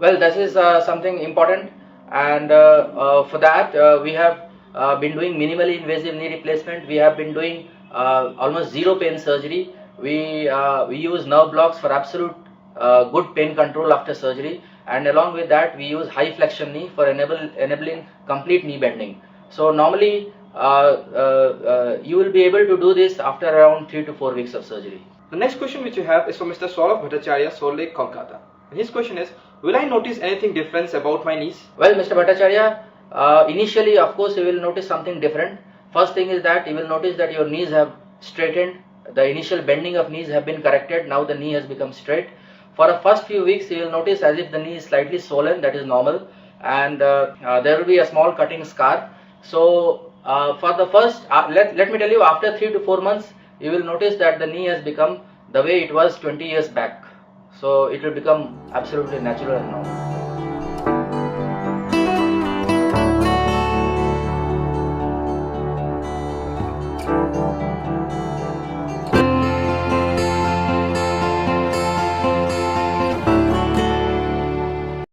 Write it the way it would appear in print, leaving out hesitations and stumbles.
Well, this is something important, and for that we have been doing minimally invasive knee replacement. We have been doing almost zero pain surgery. We use nerve blocks for absolute good pain control after surgery, and along with that we use high flexion knee for enabling complete knee bending. So normally you will be able to do this after around 3 to 4 weeks of surgery. The next question which you have is from Mr. Saurabh Bhattacharya, Salt Lake, Kolkata. And his question is, will I notice anything different about my knees? Well, Mr. Bhattacharya, initially of course you will notice something different. First thing is that you will notice that your knees have straightened. The initial bending of knees have been corrected. Now the knee has become straight. For the first few weeks you will notice as if the knee is slightly swollen, that is normal, and there will be a small cutting scar. So for the first, let me tell you, after 3 to 4 months you will notice that the knee has become the way it was 20 years back. So it will become absolutely natural and normal.